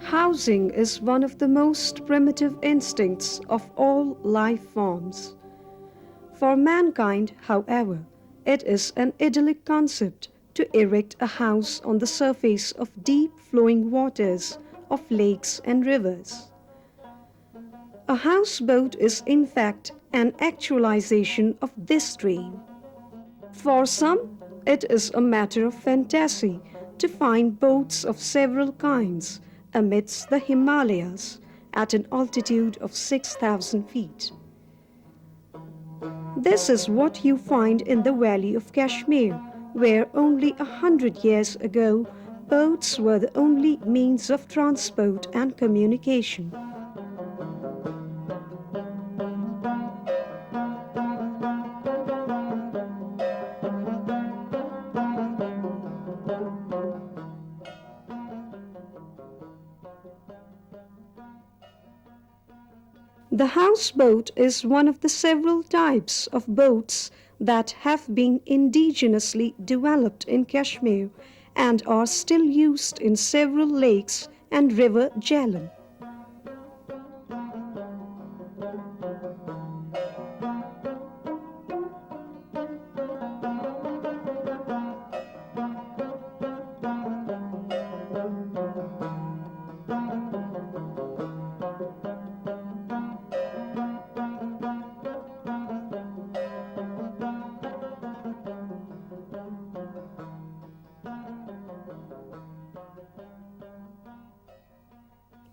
Housing is one of the most primitive instincts of all life forms. For mankind, however, it is an idyllic concept to erect a house on the surface of deep flowing waters of lakes and rivers. A houseboat is in fact an actualization of this dream. For some, it is a matter of fantasy to find boats of several kinds amidst the Himalayas at an altitude of 6,000 feet. This is what you find in the valley of Kashmir, where only 100 years ago boats were the only means of transport and communication. The houseboat is one of the several types of boats that have been indigenously developed in Kashmir and are still used in several lakes and river Jhelum.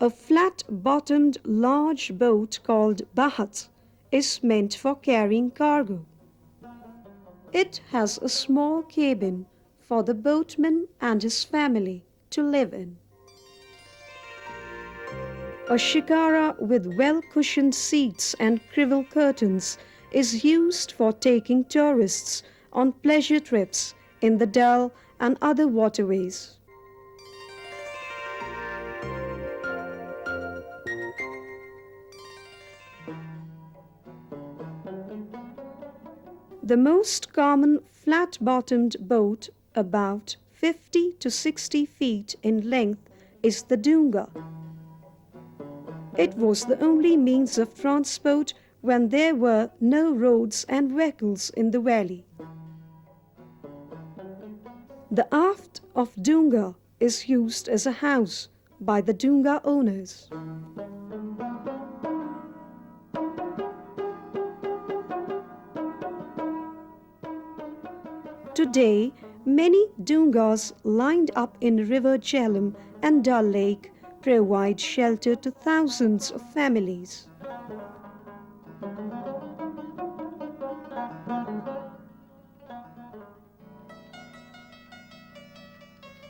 A flat-bottomed large boat called bahat is meant for carrying cargo. It has a small cabin for the boatman and his family to live in. A shikara with well-cushioned seats and crivel curtains is used for taking tourists on pleasure trips in the Dal and other waterways. The most common flat-bottomed boat, about 50 to 60 feet in length, is the Dunga. It was the only means of transport when there were no roads and vehicles in the valley. The aft of Dunga is used as a house by the Dunga owners. Today, many Dungas lined up in River Jhelum and Dal Lake provide shelter to thousands of families.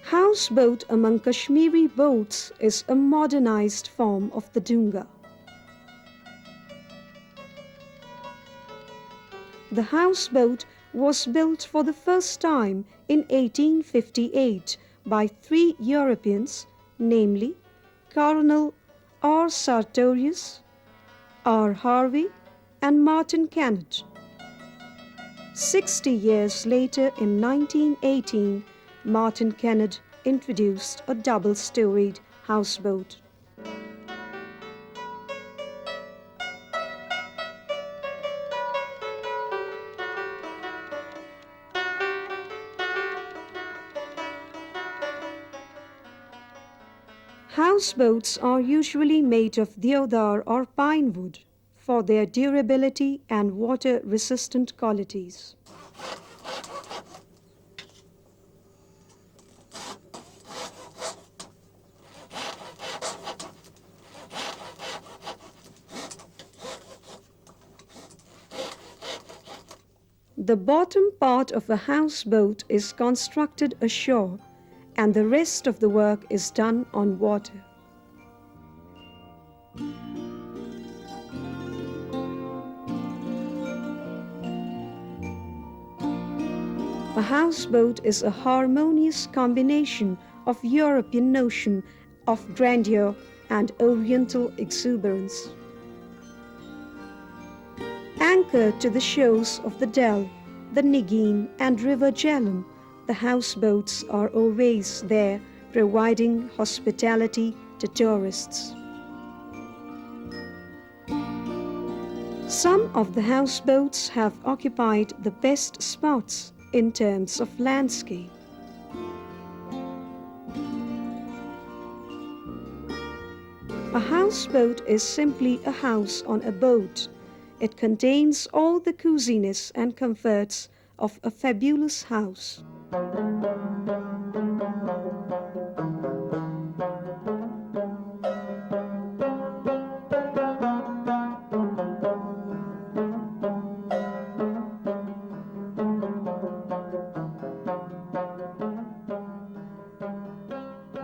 Houseboat among Kashmiri boats is a modernized form of the Dunga. The houseboat was built for the first time in 1858 by three Europeans, namely Colonel R. Sartorius, R. Harvey, and Martin Kennett. 60 years later, in 1918, Martin Kennett introduced a double-storied houseboat. Houseboats are usually made of deodar or pine wood for their durability and water-resistant qualities. The bottom part of a houseboat is constructed ashore, and the rest of the work is done on water. A houseboat is a harmonious combination of European notion of grandeur and Oriental exuberance. Anchored to the shores of the Dal, the Nigin and River Jhelum, the houseboats are always there, providing hospitality to tourists. Some of the houseboats have occupied the best spots in terms of landscape. A houseboat is simply a house on a boat. It contains all the coziness and comforts of a fabulous house.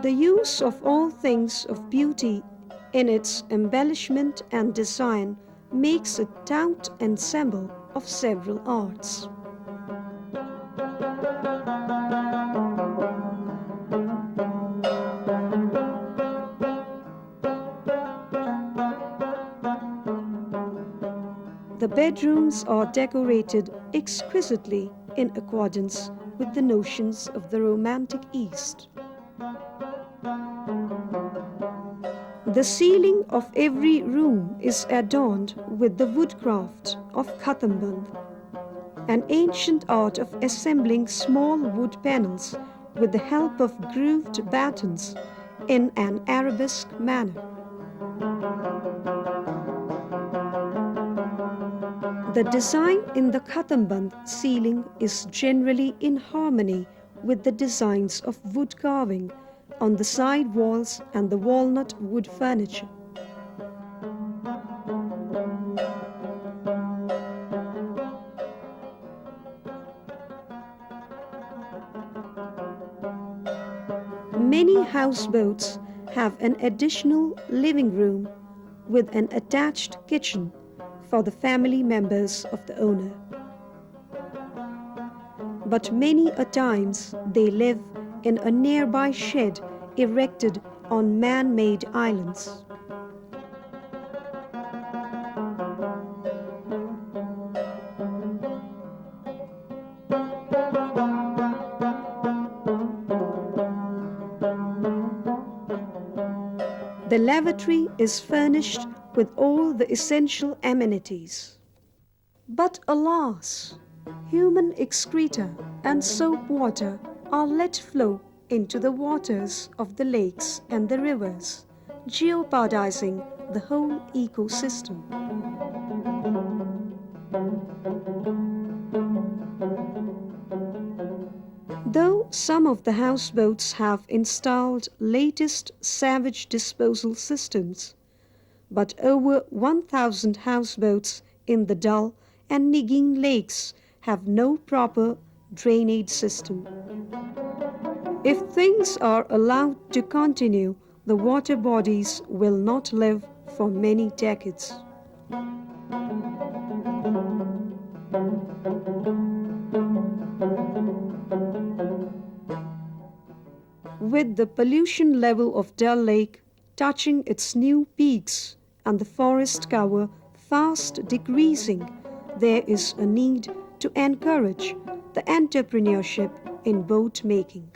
The use of all things of beauty in its embellishment and design makes it tout ensemble of several arts. The bedrooms are decorated exquisitely in accordance with the notions of the Romantic East. The ceiling of every room is adorned with the woodcraft of Khatamband, an ancient art of assembling small wood panels with the help of grooved battens in an arabesque manner. The design in the Khatamband ceiling is generally in harmony with the designs of wood carving on the side walls and the walnut wood furniture. Many houseboats have an additional living room with an attached kitchen for the family members of the owner. But many a times they live in a nearby shed erected on man-made islands. The lavatory is furnished with all the essential amenities. But alas, human excreta and soap water are let flow into the waters of the lakes and the rivers, jeopardizing the whole ecosystem. Though some of the houseboats have installed latest sewage disposal systems, but over 1,000 houseboats in the Dal and Nigin lakes have no proper drainage system. If things are allowed to continue, the water bodies will not live for many decades. With the pollution level of Dal Lake touching its new peaks and the forest cover fast decreasing, there is a need to encourage the entrepreneurship in boat making.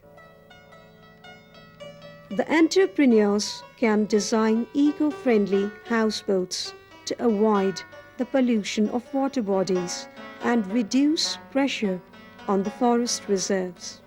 The entrepreneurs can design eco-friendly houseboats to avoid the pollution of water bodies and reduce pressure on the forest reserves.